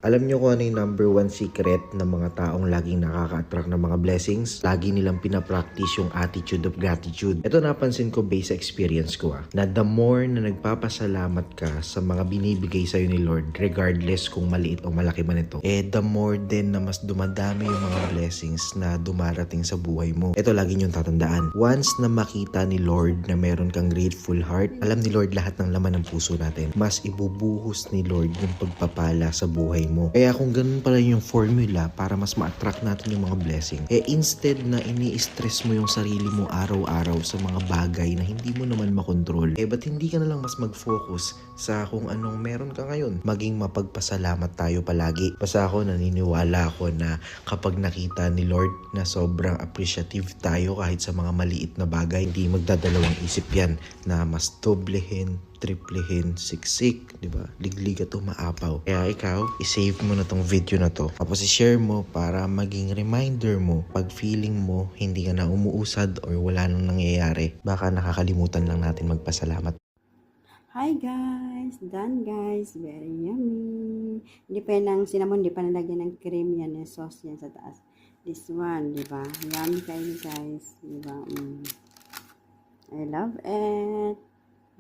Alam niyo kung ano yung number one secret ng mga taong laging nakaka-attract ng mga blessings? Lagi nilang pinapractice yung attitude of gratitude. Ito napansin ko based sa experience ko na the more na nagpapasalamat ka sa mga binibigay sa'yo ni Lord, regardless kung maliit o malaki man ito, the more din na mas dumadami yung mga blessings na dumarating sa buhay mo. Ito lagi niyong tatandaan. Once na makita ni Lord na meron kang grateful heart, alam ni Lord lahat ng laman ng puso natin. Mas ibubuhos ni Lord yung pagpapala sa buhay mo. Kaya kung ganun pala yung formula para mas ma-attract natin yung mga blessing, instead na ini-stress mo yung sarili mo araw-araw sa mga bagay na hindi mo naman makontrol, ba't hindi ka na lang mas mag-focus sa kung anong meron ka ngayon? Maging mapagpasalamat tayo palagi. Basta ako naniniwala ako na kapag nakita ni Lord na sobrang appreciative tayo kahit sa mga maliit na bagay, hindi magdadalawang isip yan na mas doblehin, triplehin, siksik, di ba? Liglig at umaapaw. Kaya ikaw, isave mo na tong video na to. Tapos i-share mo para maging reminder mo pag feeling mo hindi ka na umuusad or wala nang nangyayari. Baka nakakalimutan lang natin magpasalamat. Hi guys! Done guys! Very yummy! Hindi pa yan ng cinnamon, hindi pa nalagyan ng cream yan, yung sauce yan sa taas. This one, di ba? Yummy kayo guys, di ba? I love it!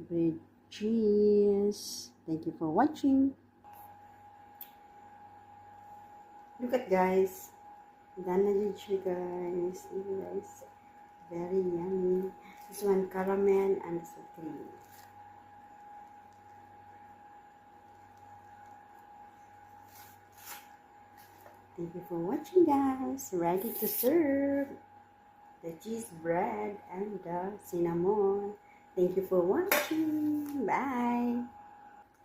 Bread cheese! Thank you for watching! Look at guys! Done na din siya guys. Very yummy. This one caramel and this one cream. Thank you for watching guys. Ready to serve the cheese bread and the cinnamon. Thank you for watching. Bye.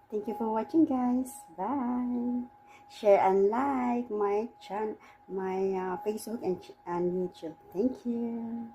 Thank you for watching guys. Bye. Share and like my channel, my Facebook and YouTube. Thank you.